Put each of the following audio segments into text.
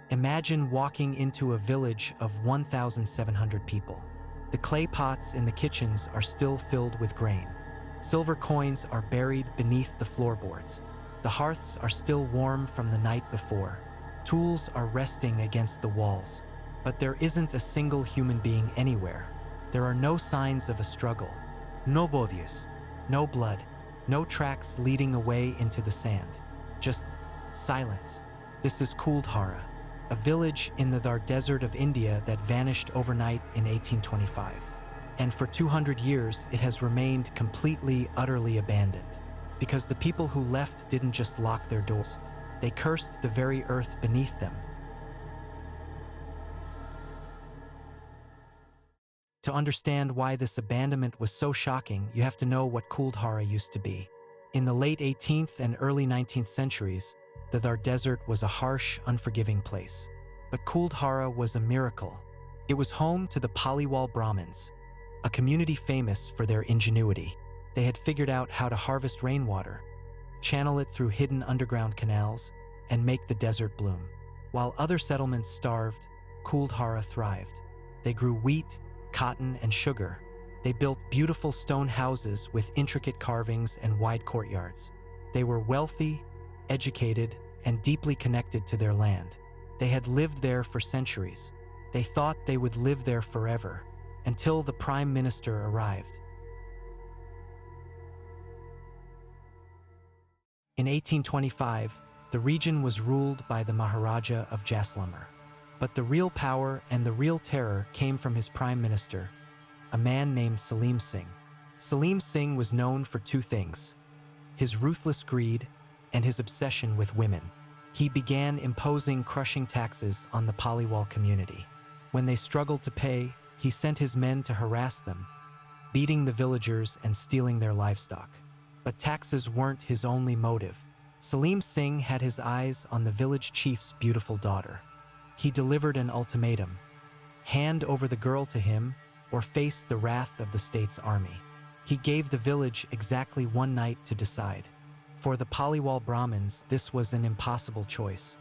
Imagine walking into a village of 1,700 people. The clay pots in the kitchens are still filled with grain. Silver coins are buried beneath the floorboards. The hearths are still warm from the night before. Tools are resting against the walls. But there isn't a single human being anywhere. There are no signs of a struggle. No bodies, no blood, no tracks leading away into the sand. Just silence. This is Kuldhara, a village in the Thar Desert of India that vanished overnight in 1825. And for 200 years, it has remained completely, utterly abandoned. Because the people who left didn't just lock their doors. They cursed the very earth beneath them. To understand why this abandonment was so shocking, you have to know what Kuldhara used to be. In the late 18th and early 19th centuries, the Thar Desert was a harsh, unforgiving place. But Kuldhara was a miracle. It was home to the Paliwal Brahmins, a community famous for their ingenuity. They had figured out how to harvest rainwater, channel it through hidden underground canals, and make the desert bloom. While other settlements starved, Kuldhara thrived. They grew wheat, cotton, and sugar. They built beautiful stone houses with intricate carvings and wide courtyards. They were wealthy, educated, and deeply connected to their land. They had lived there for centuries. They thought they would live there forever, until the Prime Minister arrived. In 1825, the region was ruled by the Maharaja of Jaisalmer. But the real power and the real terror came from his prime minister, a man named Salim Singh. Salim Singh was known for two things: his ruthless greed and his obsession with women. He began imposing crushing taxes on the Paliwal community. When they struggled to pay, he sent his men to harass them, beating the villagers and stealing their livestock. But taxes weren't his only motive. Salim Singh had his eyes on the village chief's beautiful daughter. He delivered an ultimatum: hand over the girl to him or face the wrath of the state's army. He gave the village exactly one night to decide. For the Paliwal Brahmins, this was an impossible choice.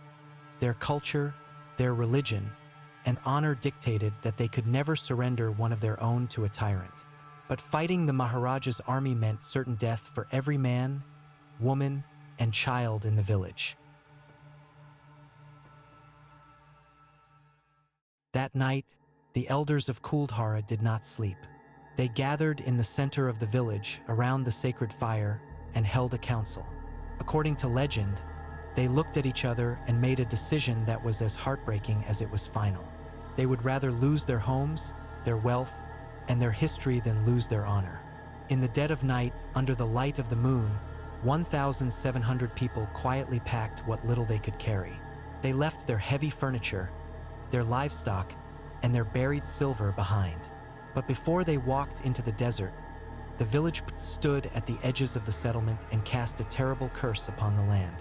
Their culture, their religion, and honor dictated that they could never surrender one of their own to a tyrant. But fighting the Maharaja's army meant certain death for every man, woman, and child in the village. That night, the elders of Kuldhara did not sleep. They gathered in the center of the village around the sacred fire and held a council. According to legend, they looked at each other and made a decision that was as heartbreaking as it was final. They would rather lose their homes, their wealth, and their history than lose their honor. In the dead of night, under the light of the moon, 1,700 people quietly packed what little they could carry. They left their heavy furniture, their livestock, and their buried silver behind. But before they walked into the desert, the village stood at the edges of the settlement and cast a terrible curse upon the land.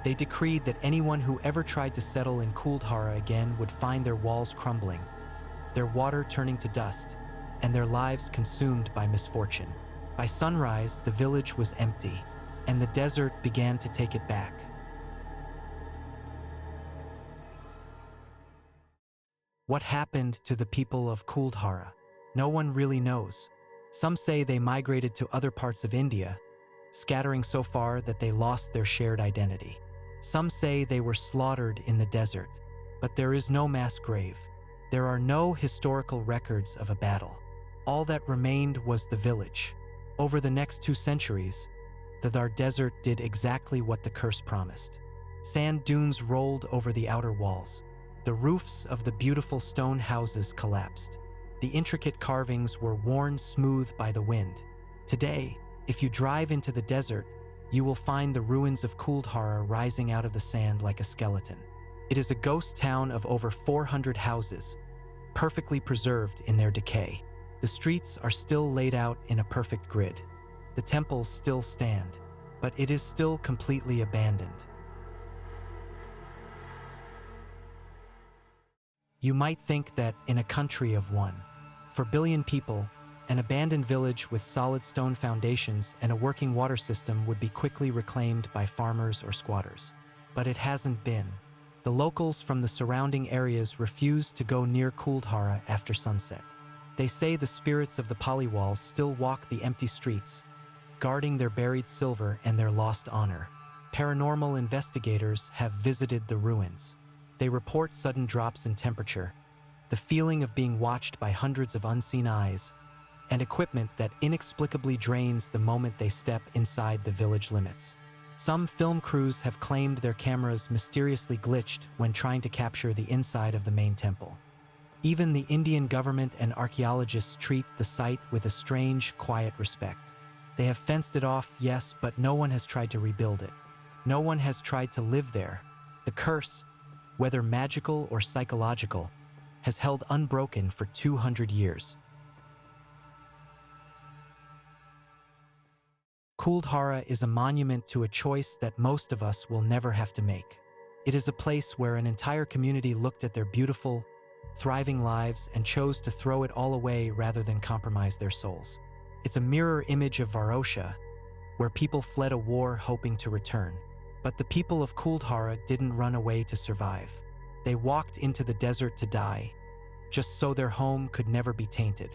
They decreed that anyone who ever tried to settle in Kuldhara again would find their walls crumbling, their water turning to dust, and their lives consumed by misfortune. By sunrise, the village was empty, and the desert began to take it back. What happened to the people of Kuldhara? No one really knows. Some say they migrated to other parts of India, scattering so far that they lost their shared identity. Some say they were slaughtered in the desert, but there is no mass grave. There are no historical records of a battle. All that remained was the village. Over the next 2 centuries, the Thar Desert did exactly what the curse promised. Sand dunes rolled over the outer walls. The roofs of the beautiful stone houses collapsed. The intricate carvings were worn smooth by the wind. Today, if you drive into the desert, you will find the ruins of Kuldhara rising out of the sand like a skeleton. It is a ghost town of over 400 houses, perfectly preserved in their decay. The streets are still laid out in a perfect grid. The temples still stand, but it is still completely abandoned. You might think that in a country of 1 billion people, an abandoned village with solid stone foundations and a working water system would be quickly reclaimed by farmers or squatters. But it hasn't been. The locals from the surrounding areas refuse to go near Kuldhara after sunset. They say the spirits of the Paliwals still walk the empty streets, guarding their buried silver and their lost honor. Paranormal investigators have visited the ruins. They report sudden drops in temperature, the feeling of being watched by hundreds of unseen eyes, and equipment that inexplicably drains the moment they step inside the village limits. Some film crews have claimed their cameras mysteriously glitched when trying to capture the inside of the main temple. Even the Indian government and archaeologists treat the site with a strange, quiet respect. They have fenced it off, yes, but no one has tried to rebuild it. No one has tried to live there. The curse, whether magical or psychological, has held unbroken for 200 years. Kuldhara is a monument to a choice that most of us will never have to make. It is a place where an entire community looked at their beautiful, thriving lives and chose to throw it all away rather than compromise their souls. It's a mirror image of Varosha, where people fled a war hoping to return. But the people of Kuldhara didn't run away to survive. They walked into the desert to die, just so their home could never be tainted.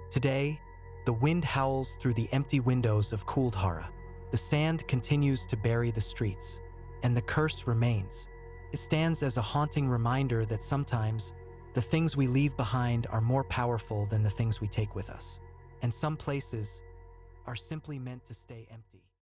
Today, the wind howls through the empty windows of Kuldhara. The sand continues to bury the streets, and the curse remains. It stands as a haunting reminder that sometimes the things we leave behind are more powerful than the things we take with us. And some places are simply meant to stay empty.